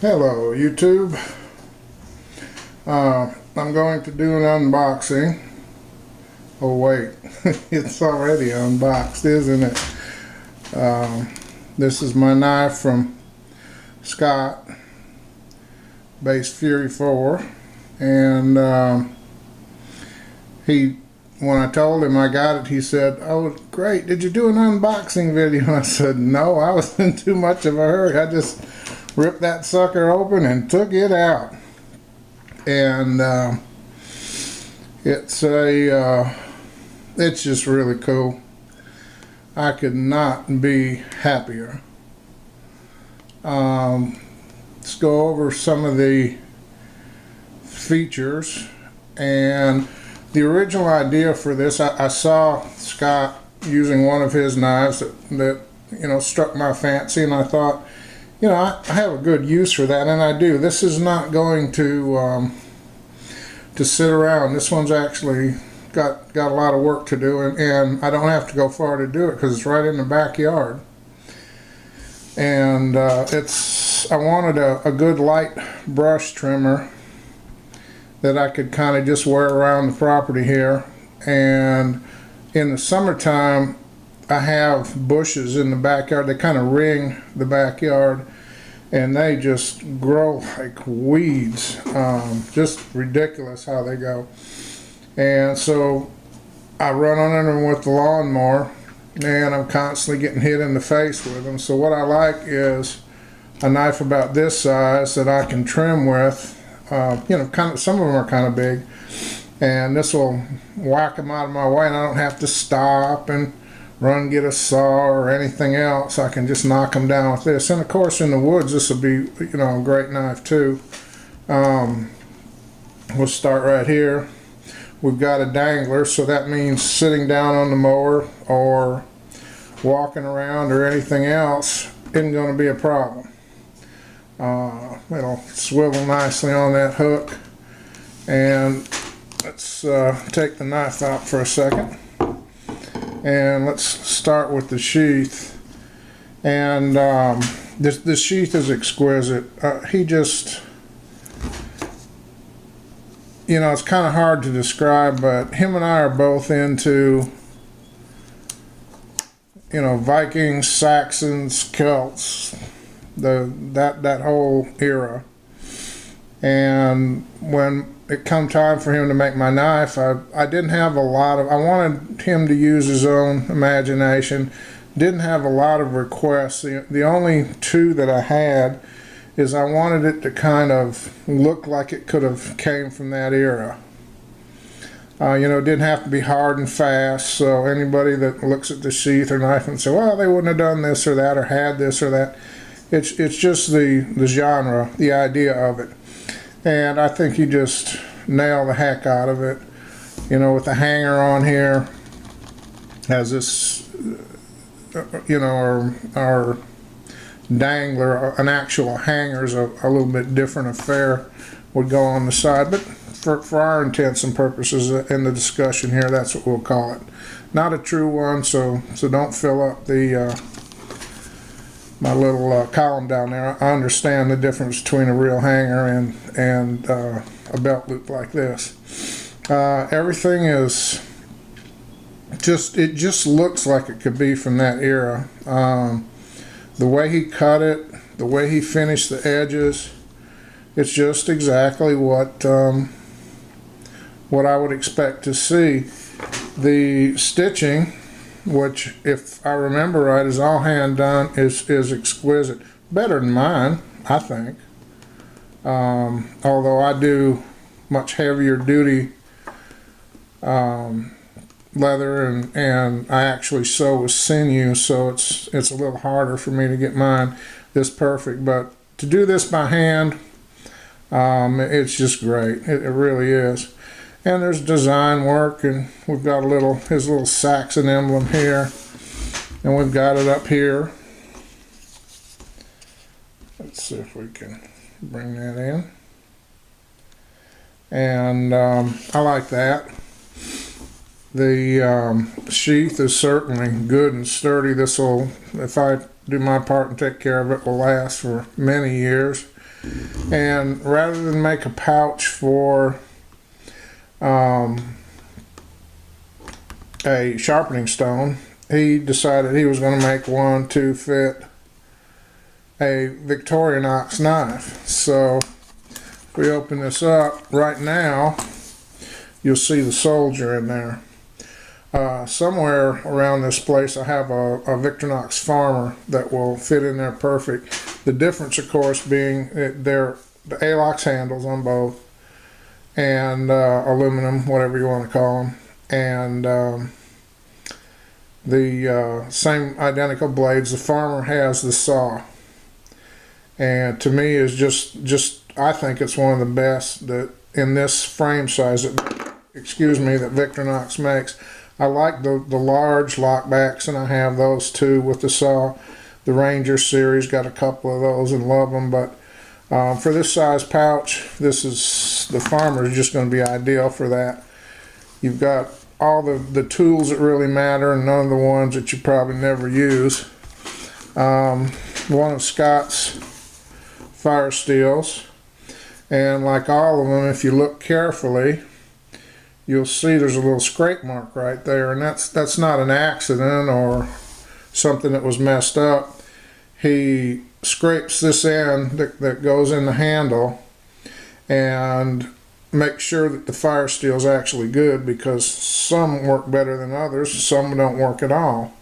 Hello YouTube. I'm going to do an unboxing. Oh wait, it's already unboxed, isn't it? This is my knife from Scott, bassfuryvi, and when I told him I got it, he said, "Oh great, did you do an unboxing video?" And I said, "No, I was in too much of a hurry. I just ripped that sucker open and took it out." And it's just really cool. I could not be happier. Let's go over some of the features. And the original idea for this, I saw Scott using one of his knives that struck my fancy, and I thought, I have a good use for that, and I do. This is not going to sit around. This one's actually got a lot of work to do, and I don't have to go far to do it because it's right in the backyard. And I wanted a good light brush trimmer that I could kind of just wear around the property here. And in the summertime, I have bushes in the backyard. They kind of ring the backyard, and they just grow like weeds. Just ridiculous how they go. And so I run under them with the lawnmower, and I'm constantly getting hit in the face with them. So what I like is a knife about this size that I can trim with. Some of them are kind of big, and this will whack them out of my way, and I don't have to stop and run get a saw or anything else. I can just knock them down with this. And of course in the woods this will be a great knife too. We'll start right here. We've got a dangler, so that means sitting down on the mower or walking around or anything else isn't going to be a problem. It'll swivel nicely on that hook. And let's take the knife out for a second. And let's start with the sheath. And this sheath is exquisite. He just, it's kind of hard to describe, but him and I are both into, Vikings, Saxons, Celts, that whole era. And when it come time for him to make my knife, I didn't have a lot of, I wanted him to use his own imagination. Didn't have a lot of requests. The only two that I had is I wanted it to kind of look like it could have came from that era. It didn't have to be hard and fast, so anybody that looks at the sheath or knife and say, well, they wouldn't have done this or that or had this or that. It's just the genre, the idea of it. And I think he just nailed the heck out of it. With the hanger on here, has this, our dangler, an actual hanger is a little bit different affair, would go on the side. But for our intents and purposes in the discussion here, that's what we'll call it. Not a true one, so don't fill up the my little column down there. I understand the difference between a real hanger and a belt loop like this. Everything is it just looks like it could be from that era. The way he cut it, the way he finished the edges, it's just exactly what I would expect to see. The stitching, which if I remember right is all hand done, is exquisite. Better than mine, I think. Although I do much heavier duty leather, and I actually sew with sinew, so it's a little harder for me to get mine this perfect. But to do this by hand, it's just great. It really is. And there's design work, and we've got his little Saxon emblem here, and we've got it up here. Let's see if we can bring that in. And I like that. The sheath is certainly good and sturdy. This will, if I do my part and take care of it, will last for many years. And rather than make a pouch for a sharpening stone, he decided he was going to make one to fit a Victorinox knife. So if we open this up right now, you'll see the soldier in there. Somewhere around this place I have a Victorinox Farmer that will fit in there perfect. The difference, of course, being they're the ALOX handles on both, and aluminum, whatever you want to call them, and the same identical blades. The Farmer has the saw, and to me is just I think it's one of the best that in this frame size that Victorinox makes. I like the large lockbacks, and I have those too with the saw. The Ranger series, got a couple of those and love them, but for this size pouch, the Farmer is just going to be ideal for that. You've got all the tools that really matter and none of the ones that you probably never use. One of Scott's fire steels, and like all of them, if you look carefully, you'll see there's a little scrape mark right there, and that's not an accident or something that was messed up. He scrapes this end that goes in the handle and makes sure that the fire steel is actually good, because some work better than others, some don't work at all.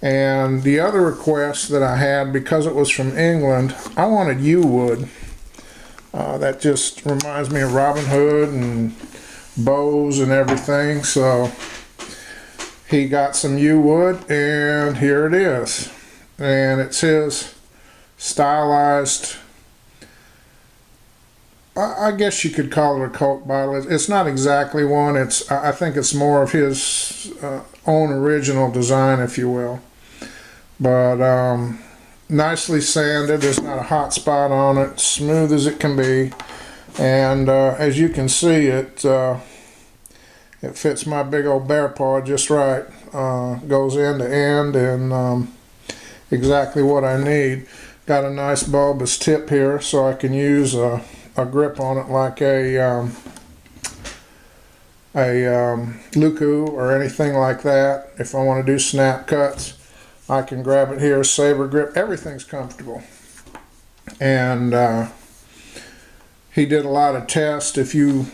And the other request that I had, because it was from England, I wanted yew wood. That just reminds me of Robin Hood and bows and everything, so he got some yew wood, and here it is. And it's his stylized, I guess you could call it a Coke bottle. It's not exactly one. I think it's more of his own original design, if you will. But nicely sanded. There's not a hot spot on it. Smooth as it can be. And as you can see, it fits my big old bear paw just right. Goes end to end, and exactly what I need. Got a nice bulbous tip here, so I can use a grip on it like a Luku or anything like that. If I want to do snap cuts, I can grab it here, saber grip. Everything's comfortable. And he did a lot of tests. If you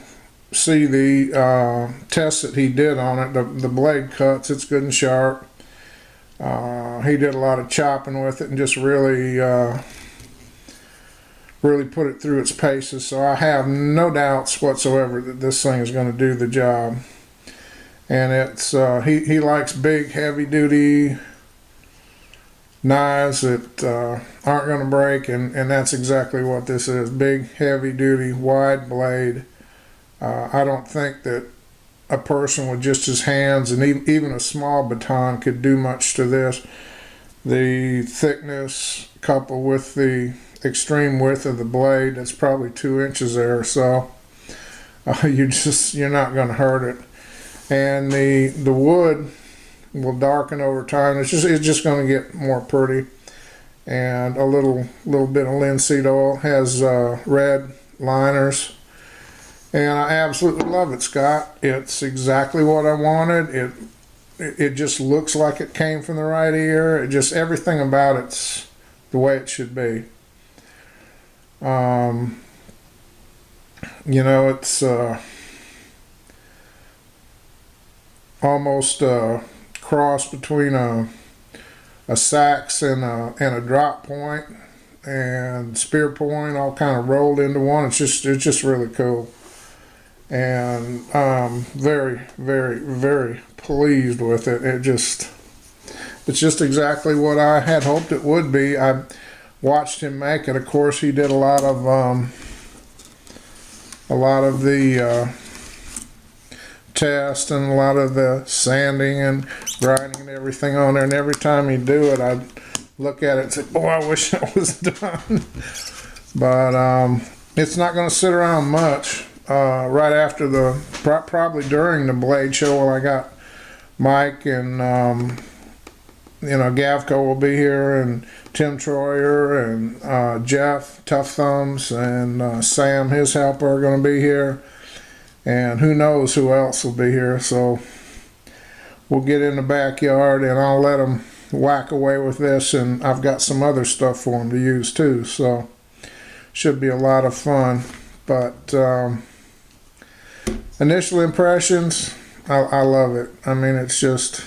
see the tests that he did on it, the blade cuts, it's good and sharp. He did a lot of chopping with it and just really put it through its paces. So I have no doubts whatsoever that this thing is going to do the job. And it's he likes big, heavy-duty knives that aren't going to break, and that's exactly what this is. Big, heavy-duty, wide blade. I don't think that a person with just his hands and even a small baton could do much to this. The thickness coupled with the extreme width of the blade, that's probably 2 inches there or so, you're not going to hurt it. And the wood will darken over time. It's just going to get more pretty. And a little bit of linseed oil. Has red liners. And I absolutely love it, Scott. It's exactly what I wanted. It just looks like it came from the right ear. Everything about it's the way it should be. It's almost a cross between a sax and a drop point and spear point, all kind of rolled into one. It's just really cool. And I'm very, very, very pleased with it. It's just exactly what I had hoped it would be. I watched him make it. Of course, he did a lot of the test and a lot of the sanding and grinding and everything on there. And every time he'd do it, I'd look at it and say, "Boy, I wish that was done." But it's not going to sit around much. Right after probably during the blade show, while I got Mike and Gavco will be here, and Tim Troyer, and Jeff Tough Thumbs, and Sam, his helper, are going to be here, and who knows who else will be here. So we'll get in the backyard, and I'll let them whack away with this, and I've got some other stuff for them to use too, so should be a lot of fun. But initial impressions, I love it. I mean, it's just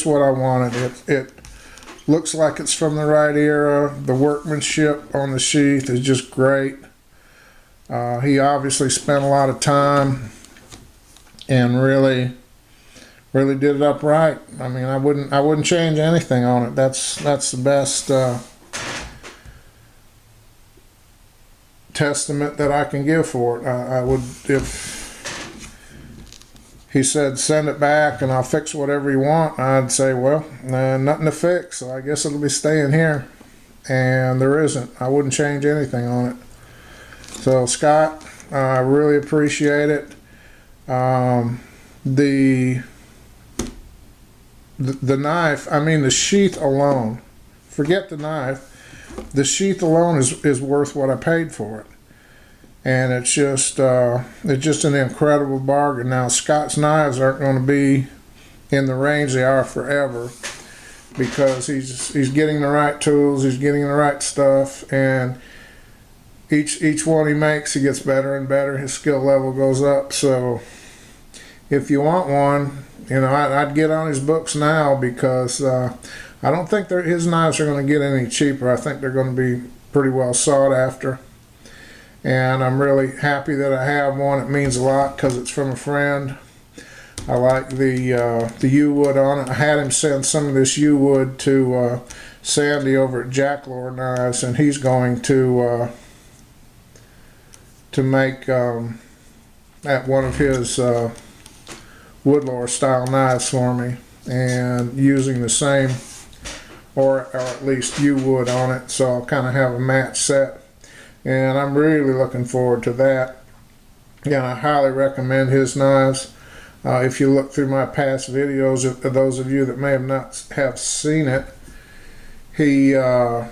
what I wanted. It looks like it's from the right era. The workmanship on the sheath is just great. He obviously spent a lot of time and really did it up right. I mean, I wouldn't change anything on it. That's the best testament that I can give for it. I would, if he said send it back and I'll fix whatever you want, I'd say, well, nothing to fix, so I guess it'll be staying here. And there isn't. I wouldn't change anything on it. So Scott, I really appreciate it. The knife, I mean the sheath alone, forget the knife, the sheath alone is worth what I paid for it. And it's just an incredible bargain. Now Scott's knives aren't going to be in the range they are forever, because he's getting the right tools, he's getting the right stuff, and each one he makes, he gets better and better. His skill level goes up. So if you want one, I'd get on his books now, because I don't think his knives are going to get any cheaper. I think they're going to be pretty well sought after. And I'm really happy that I have one. It means a lot because it's from a friend. I like the yew wood on it. I had him send some of this yew wood to Sandy over at Jackal Knives, and he's going to make at one of his woodlore style knives for me, and using the same or at least yew wood on it, so I'll kind of have a match set. And I'm really looking forward to that. And I highly recommend his knives. If you look through my past videos, those of you that may have seen it, he did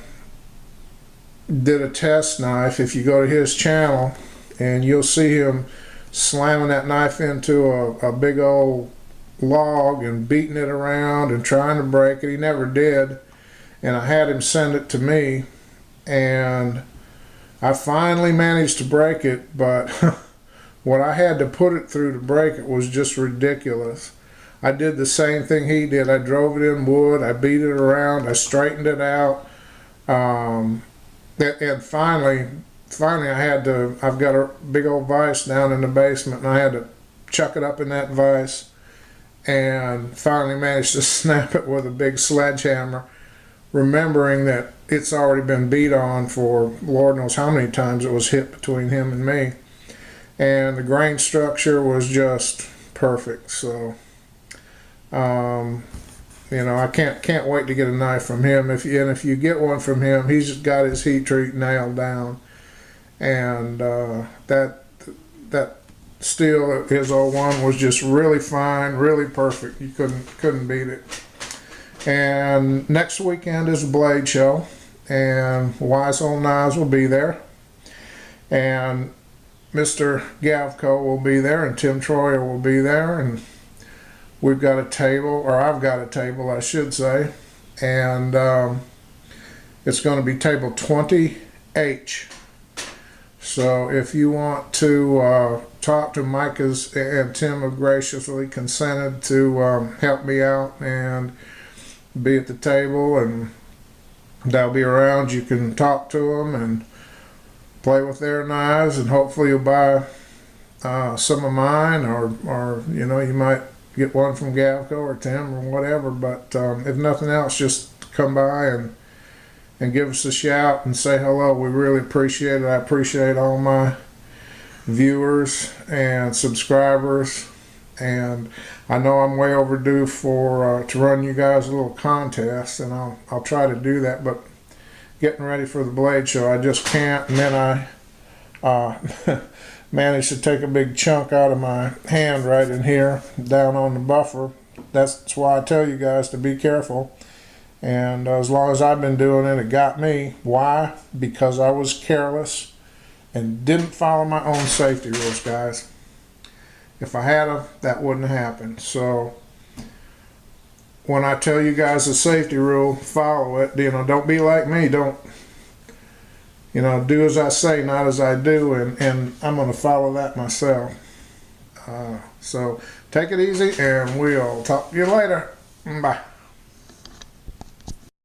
a test knife. If you go to his channel, and you'll see him slamming that knife into a big old log and beating it around and trying to break it. He never did. And I had him send it to me, and I finally managed to break it, but what I had to put it through to break it was just ridiculous. I did the same thing he did. I drove it in wood, I beat it around, I straightened it out, and finally I've got a big old vise down in the basement, and I had to chuck it up in that vise, and finally managed to snap it with a big sledgehammer, remembering that it's already been beat on for Lord knows how many times it was hit between him and me. And the grain structure was just perfect. So, I can't wait to get a knife from him. If you get one from him, he's just got his heat treat nailed down. And that steel, his old one, was just really fine, really perfect. You couldn't beat it. And next weekend is a blade show, and Wise Old Knives will be there, and Mr. Gavco will be there, and Tim Troyer will be there, and we've got a table, or I've got a table, I should say, and it's going to be table 20H. So if you want to talk to Micah's, and Tim have graciously consented to help me out and be at the table, and they'll be around. You can talk to them and play with their knives, and hopefully you'll buy some of mine, or you might get one from Gavco or Tim or whatever. But if nothing else, just come by and give us a shout and say hello. We really appreciate it. I appreciate all my viewers and subscribers, and I know I'm way overdue to run you guys a little contest, and I'll try to do that. But getting ready for the blade show, I just can't. And then I managed to take a big chunk out of my hand right in here, down on the buffer. That's why I tell you guys to be careful. And as long as I've been doing it, it got me. Why? Because I was careless and didn't follow my own safety rules, guys. If I had them, that wouldn't have happened. So when I tell you guys the safety rule, follow it. You know, don't be like me. Don't, you know, do as I say, not as I do. And I'm going to follow that myself. So take it easy, and we'll talk to you later. Bye.